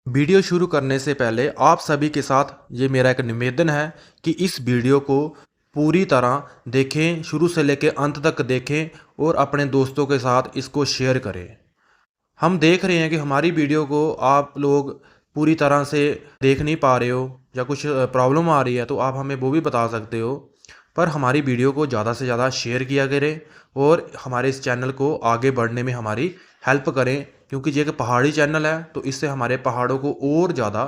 Video शुरू करने से पहले आप सभी के साथ ये मेरा एक निवेदन है कि इस वीडियो को पूरी तरह देखें, शुरू से लेकर अंत तक देखें और अपने दोस्तों के साथ इसको शेयर करें। हम देख रहे हैं कि हमारी वीडियो को आप लोग पूरी तरह से देख नहीं पा रहे हो या कुछ प्रॉब्लम आ रही है तो आप हमें वो भी बता सकते हो। पर हमारी वीडियो को ज़्यादा से ज़्यादा शेयर किया करें और हमारे इस चैनल को आगे बढ़ने में हमारी हेल्प करें, क्योंकि ये एक पहाड़ी चैनल है तो इससे हमारे पहाड़ों को और ज़्यादा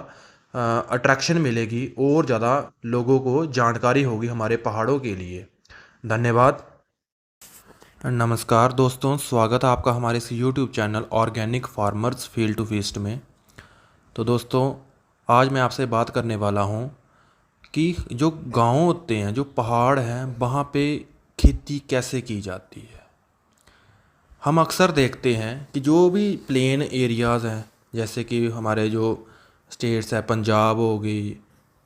अट्रैक्शन मिलेगी और ज़्यादा लोगों को जानकारी होगी हमारे पहाड़ों के लिए। धन्यवाद। नमस्कार दोस्तों, स्वागत है आपका हमारे इस YouTube channel organic farmers field to feast में। तो दोस्तों, आज मैं आपसे बात करने वाला हूँ कि जो गांव होते हैं, जो पहाड़ हैं, वहाँ पे खेती कैसे की जाती है। हम अक्सर देखते हैं कि जो भी प्लेन एरियाज़ हैं, जैसे कि हमारे जो स्टेट्स है, पंजाब हो गई,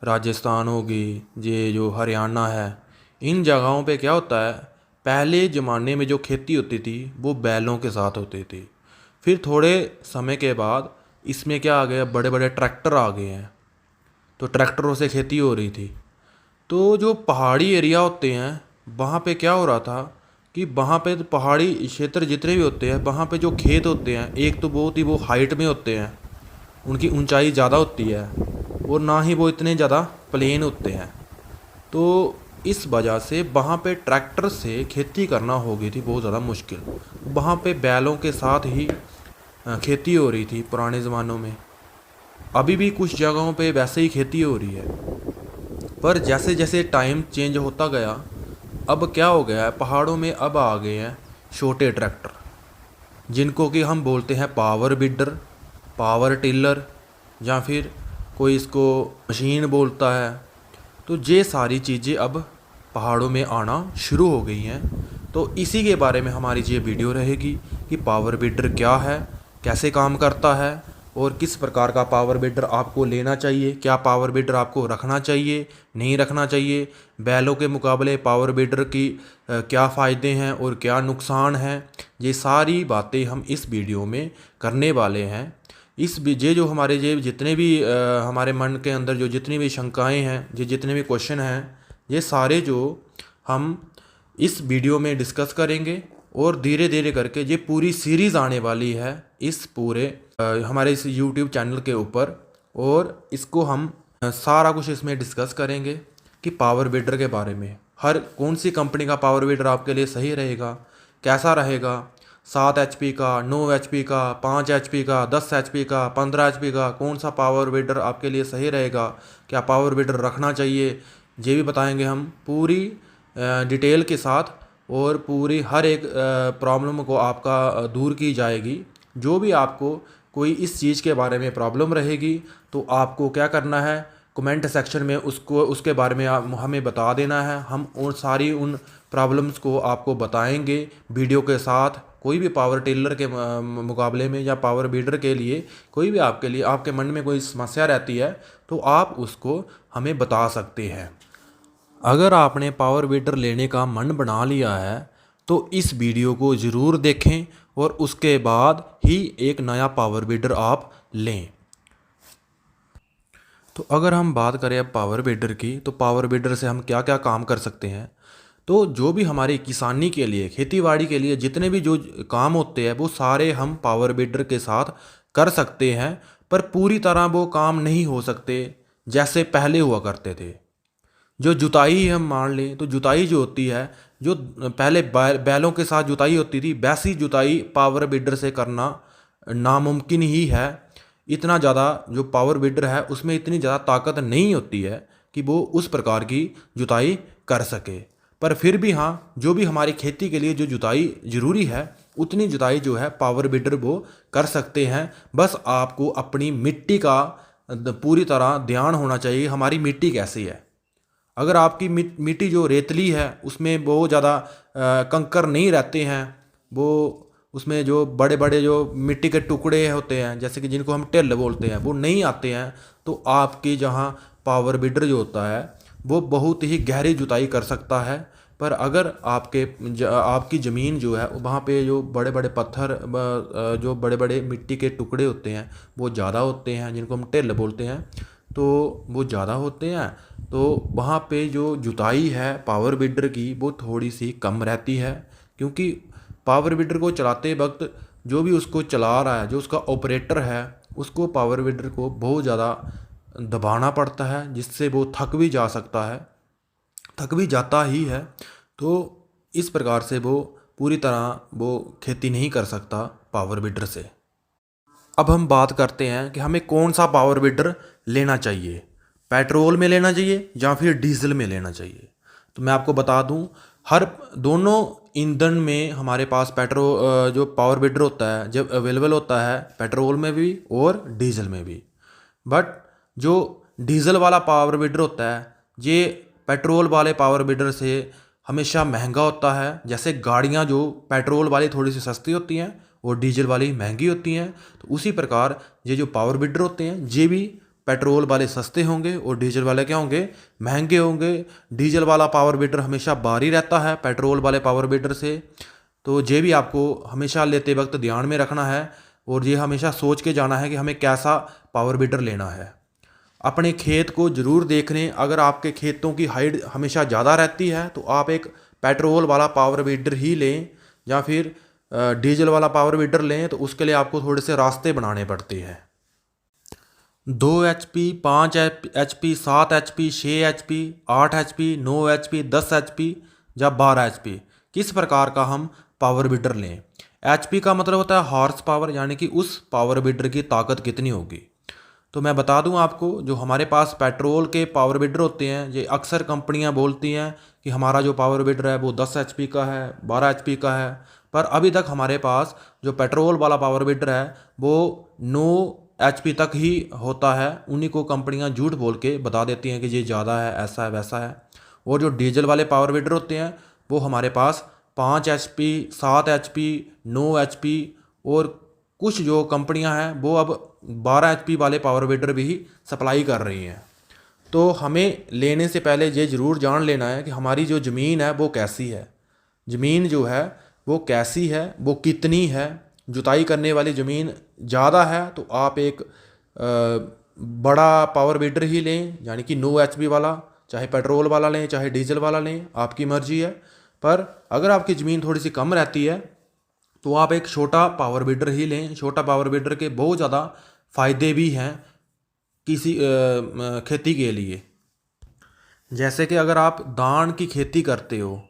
राजस्थान हो गई, ये जो हरियाणा है, इन जगहों पे क्या होता है, पहले ज़माने में जो खेती होती थी वो बैलों के साथ होती थी। फिर थोड़े समय के बाद इसमें क्या आ गया, बड़े बड़े ट्रैक्टर आ गए हैं, तो ट्रैक्टरों से खेती हो रही थी। तो जो पहाड़ी एरिया होते हैं वहाँ पे क्या हो रहा था कि वहाँ पे तो पहाड़ी क्षेत्र जितने भी होते हैं, वहाँ पे जो खेत होते हैं, एक तो बहुत ही वो हाइट में होते हैं, उनकी ऊंचाई ज़्यादा होती है, और ना ही वो इतने ज़्यादा प्लेन होते हैं। तो इस वजह से वहाँ पे ट्रैक्टर से खेती करना हो गई थी बहुत ज़्यादा मुश्किल। वहाँ पे बैलों के साथ ही खेती हो रही थी पुराने ज़मानों में। अभी भी कुछ जगहों पे वैसे ही खेती हो रही है, पर जैसे जैसे टाइम चेंज होता गया, अब क्या हो गया है, पहाड़ों में अब आ गए हैं छोटे ट्रैक्टर, जिनको कि हम बोलते हैं पावर बिडर, पावर टिलर, या फिर कोई इसको मशीन बोलता है। तो ये सारी चीज़ें अब पहाड़ों में आना शुरू हो गई हैं। तो इसी के बारे में हमारी ये वीडियो रहेगी कि पावर बिडर क्या है, कैसे काम करता है, और किस प्रकार का पावर बिडर आपको लेना चाहिए, क्या पावर बिडर आपको रखना चाहिए, नहीं रखना चाहिए, बैलों के मुकाबले पावर बिडर की क्या फ़ायदे हैं और क्या नुकसान हैं। ये सारी बातें हम इस वीडियो में करने वाले हैं। ये जो हमारे ये जितने भी हमारे मन के अंदर जो जितनी भी शंकाएं हैं, ये जितने भी क्वेश्चन हैं, ये सारे जो हम इस वीडियो में डिस्कस करेंगे, और धीरे धीरे करके ये पूरी सीरीज़ आने वाली है इस पूरे हमारे इस YouTube चैनल के ऊपर, और इसको हम सारा कुछ इसमें डिस्कस करेंगे कि पावर बिडर के बारे में, हर कौन सी कंपनी का पावर बिडर आपके लिए सही रहेगा, कैसा रहेगा, 7 HP का, 9 HP का, 5 HP का, 10 HP का, 15 HP का, कौन सा पावर बिडर आपके लिए सही रहेगा, क्या पावर बिडर रखना चाहिए, ये भी बताएंगे हम पूरी डिटेल के साथ। और पूरी हर एक प्रॉब्लम को आपका दूर की जाएगी। जो भी आपको कोई इस चीज़ के बारे में प्रॉब्लम रहेगी तो आपको क्या करना है, कमेंट सेक्शन में उसको उसके बारे में आप हमें बता देना है। हम उन प्रॉब्लम्स को आपको बताएंगे वीडियो के साथ। कोई भी पावर टिलर के मुकाबले में या पावर बीडर के लिए कोई भी आपके मन में कोई समस्या रहती है तो आप उसको हमें बता सकते हैं। अगर आपने पावर बीडर लेने का मन बना लिया है तो इस वीडियो को ज़रूर देखें और उसके बाद ही एक नया पावर बीडर आप लें। तो अगर हम बात करें अब पावर बीडर की, तो पावर बीडर से हम क्या क्या काम कर सकते हैं। तो जो भी हमारी किसानी के लिए, खेतीबाड़ी के लिए जितने भी जो काम होते हैं वो सारे हम पावर बीडर के साथ कर सकते हैं, पर पूरी तरह वो काम नहीं हो सकते जैसे पहले हुआ करते थे। जो जुताई हम मान लें तो जुताई जो होती है, जो पहले बैलों के साथ जुताई होती थी, वैसी जुताई पावर बीडर से करना नामुमकिन ही है। इतना ज़्यादा जो पावर बीडर है उसमें इतनी ज़्यादा ताकत नहीं होती है कि वो उस प्रकार की जुताई कर सके। पर फिर भी हाँ, जो भी हमारी खेती के लिए जो जुताई ज़रूरी है उतनी जुताई जो है पावर बीडर वो कर सकते हैं। बस आपको अपनी मिट्टी का पूरी तरह ध्यान होना चाहिए, हमारी मिट्टी कैसी है। अगर आपकी मिट्टी जो रेतली है उसमें बहुत ज़्यादा कंकर नहीं रहते हैं, वो उसमें जो बड़े बड़े जो मिट्टी के टुकड़े होते हैं, जैसे कि जिनको हम टिल बोलते हैं, वो नहीं आते हैं, तो आपकी जहाँ पावर बीडर जो होता है वो बहुत ही गहरी जुताई कर सकता है। पर अगर आपकी ज़मीन जो है वहाँ पे जो बड़े बड़े पत्थर जो बड़े बड़े मिट्टी के टुकड़े होते हैं वो ज़्यादा होते हैं, जिनको हम टिल बोलते हैं, तो वो ज़्यादा होते हैं, तो वहाँ पे जो जुताई है पावर वीडर की वो थोड़ी सी कम रहती है। क्योंकि पावर वीडर को चलाते वक्त जो भी उसको चला रहा है, जो उसका ऑपरेटर है, उसको पावर वीडर को बहुत ज़्यादा दबाना पड़ता है, जिससे वो थक भी जा सकता है, थक भी जाता ही है। तो इस प्रकार से वो पूरी तरह वो खेती नहीं कर सकता पावर वीडर से। अब हम बात करते हैं कि हमें कौन सा पावर वीडर लेना चाहिए, पेट्रोल में लेना चाहिए या फिर डीजल में लेना चाहिए। तो मैं आपको बता दूं, हर दोनों ईंधन में हमारे पास जो पावर वीडर होता है जब अवेलेबल होता है, पेट्रोल में भी और डीजल में भी। बट जो डीजल वाला पावर वीडर होता है ये पेट्रोल वाले पावर वीडर से हमेशा महंगा होता है। जैसे गाड़ियाँ जो पेट्रोल वाली थोड़ी सी सस्ती होती हैं और डीजल वाली महंगी होती हैं, तो उसी प्रकार ये जो पावर वीडर होते हैं ये भी पेट्रोल वाले सस्ते होंगे और डीजल वाले क्या होंगे, महंगे होंगे। डीजल वाला पावर वीडर हमेशा भारी रहता है पेट्रोल वाले पावर वीडर से। तो ये भी आपको हमेशा लेते वक्त ध्यान में रखना है और ये हमेशा सोच के जाना है कि हमें कैसा पावर वीडर लेना है। अपने खेत को ज़रूर देख लें, अगर आपके खेतों की हाइट हमेशा ज़्यादा रहती है तो आप एक पेट्रोल वाला पावर वीडर ही लें, या फिर डीजल वाला पावर वीडर लें, तो उसके लिए आपको थोड़े से रास्ते बनाने पड़ते हैं। 2 HP, 5 HP, 7 HP, 6 HP, 8 HP, 9 HP, 10 HP या 12 HP, किस प्रकार का हम पावर वीडर लें। HP का मतलब होता है हॉर्स पावर, यानी कि उस पावर वीडर की ताकत कितनी होगी। तो मैं बता दूं आपको, जो हमारे पास पेट्रोल के पावर वीडर होते हैं ये अक्सर कंपनियां बोलती हैं कि हमारा जो पावर वीडर है वो 10 HP का है, 12 HP का है। पर अभी तक हमारे पास जो पेट्रोल वाला पावर वीडर है वो 9 HP तक ही होता है। उन्हीं को कंपनियां झूठ बोल के बता देती हैं कि ये ज़्यादा है, ऐसा है, वैसा है। और जो डीजल वाले पावर वीडर होते हैं वो हमारे पास 5 HP, 7 HP, 9 HP, और कुछ जो कंपनियां हैं वो अब 12 HP वाले पावर वीडर भी सप्लाई कर रही हैं। तो हमें लेने से पहले ये ज़रूर जान लेना है कि हमारी जो ज़मीन है वो कैसी है, ज़मीन जो है वो कैसी है, वो कितनी है। जुताई करने वाली ज़मीन ज़्यादा है तो आप एक बड़ा पावर वीडर ही लें, यानी कि 9 HP वाला, चाहे पेट्रोल वाला लें चाहे डीजल वाला लें, आपकी मर्जी है। पर अगर आपकी ज़मीन थोड़ी सी कम रहती है तो आप एक छोटा पावर वीडर ही लें। छोटा पावर वीडर के बहुत ज़्यादा फ़ायदे भी हैं किसी खेती के लिए। जैसे कि अगर आप धान की खेती करते हो,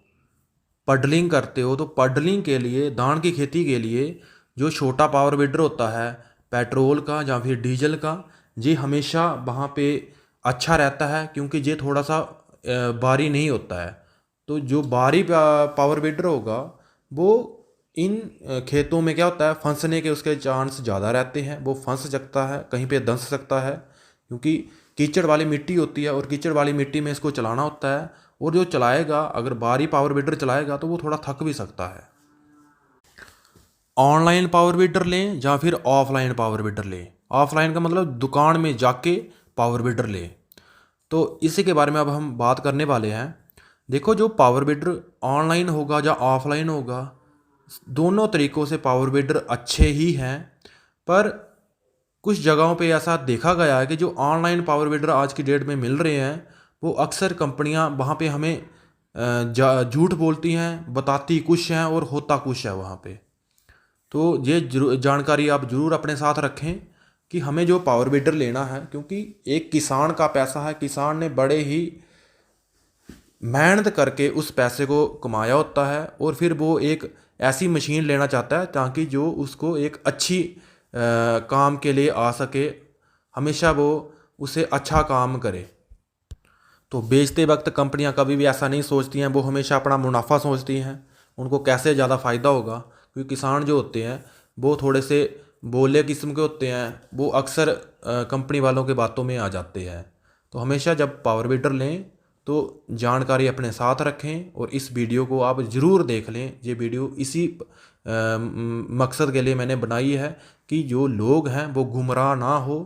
पडलिंग करते हो, तो पडलिंग के लिए, धान की खेती के लिए जो छोटा पावर वीडर होता है पेट्रोल का या फिर डीजल का, ये हमेशा वहाँ पे अच्छा रहता है, क्योंकि ये थोड़ा सा भारी नहीं होता है। तो जो भारी पावर वीडर होगा वो इन खेतों में क्या होता है, फंसने के उसके चांस ज़्यादा रहते हैं। वो फंस सकता है, कहीं पे धंस सकता है, क्योंकि कीचड़ वाली मिट्टी होती है और कीचड़ वाली मिट्टी में इसको चलाना होता है। और जो चलाएगा, अगर भारी पावर वीडर चलाएगा तो वो थोड़ा थक भी सकता है। ऑनलाइन पावर वीडर लें या फिर ऑफलाइन पावर वीडर लें। ऑफलाइन का मतलब दुकान में जाके पावर वीडर लें। तो इसी के बारे में अब हम बात करने वाले हैं। देखो, जो पावर वीडर ऑनलाइन होगा या ऑफलाइन होगा, दोनों तरीक़ों से पावर वीडर अच्छे ही हैं। पर कुछ जगहों पे ऐसा देखा गया है कि जो ऑनलाइन पावर वीडर आज की डेट में मिल रहे हैं वो अक्सर कंपनियां वहाँ पे हमें झूठ बोलती हैं, बताती कुछ हैं और होता कुछ है वहाँ पे। तो ये जानकारी आप ज़रूर अपने साथ रखें कि हमें जो पावर वीडर लेना है, क्योंकि एक किसान का पैसा है, किसान ने बड़े ही मेहनत करके उस पैसे को कमाया होता है, और फिर वो एक ऐसी मशीन लेना चाहता है ताकि जो उसको एक अच्छी काम के लिए आ सके, हमेशा वो उसे अच्छा काम करे। तो बेचते वक्त कंपनियां कभी भी ऐसा नहीं सोचती हैं, वो हमेशा अपना मुनाफा सोचती हैं, उनको कैसे ज़्यादा फ़ायदा होगा। क्योंकि किसान जो होते हैं वो थोड़े से भोले किस्म के होते हैं, वो अक्सर कंपनी वालों के बातों में आ जाते हैं। तो हमेशा जब पावर वीडर लें तो जानकारी अपने साथ रखें और इस वीडियो को आप ज़रूर देख लें। ये वीडियो इसी मकसद के लिए मैंने बनाई है कि जो लोग हैं वो गुमराह ना हो,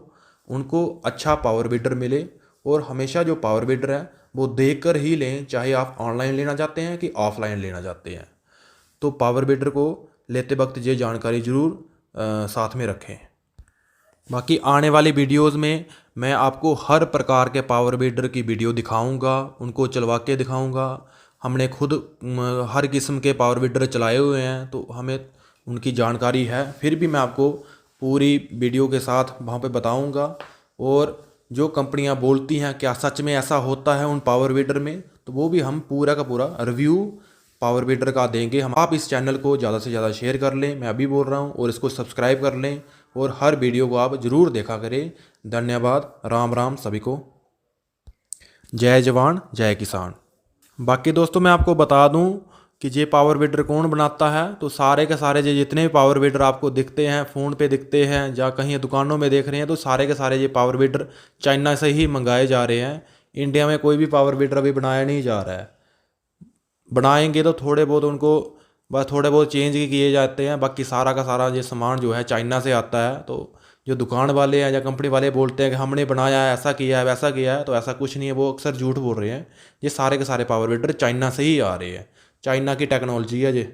उनको अच्छा पावर वीडर मिले। और हमेशा जो पावर वीडर है वो देख कर ही लें, चाहे आप ऑनलाइन लेना चाहते हैं कि ऑफलाइन लेना चाहते हैं। तो पावर बिडर को लेते वक्त ये जानकारी ज़रूर साथ में रखें। बाकी आने वाली वीडियोस में मैं आपको हर प्रकार के पावर बिडर की वीडियो दिखाऊंगा, उनको चलवा के दिखाऊंगा। हमने खुद हर किस्म के पावर बिडर चलाए हुए हैं, तो हमें उनकी जानकारी है। फिर भी मैं आपको पूरी वीडियो के साथ वहाँ पे बताऊंगा। और जो कंपनियां बोलती हैं क्या सच में ऐसा होता है उन पावर बिडर में, तो वो भी हम पूरा का पूरा रिव्यू पावर बिडर का देंगे हम। आप इस चैनल को ज़्यादा से ज़्यादा शेयर कर लें, मैं अभी बोल रहा हूँ, और इसको सब्सक्राइब कर लें और हर वीडियो को आप ज़रूर देखा करें। धन्यवाद। राम राम सभी को। जय जवान जय किसान। बाकी दोस्तों मैं आपको बता दूं कि ये पावर बिडर कौन बनाता है। तो सारे के सारे ये जितने भी पावर बिडर आपको दिखते हैं, फ़ोन पे दिखते हैं या कहीं दुकानों में देख रहे हैं, तो सारे के सारे ये पावर बिडर चाइना से ही मंगाए जा रहे हैं। इंडिया में कोई भी पावर बिडर अभी बनाया नहीं जा रहा है। बनाएंगे तो थोड़े बहुत उनको बस थोड़े बहुत चेंज ही किए जाते हैं, बाकी सारा का सारा ये सामान जो है चाइना से आता है। तो जो दुकान वाले हैं या कंपनी वाले बोलते हैं कि हमने बनाया है, ऐसा किया है, वैसा किया है, तो ऐसा कुछ नहीं है, वो अक्सर झूठ बोल रहे हैं। ये सारे के सारे पावर बिडर चाइना से ही आ रहे हैं, चाइना की टेक्नोलॉजी है ये।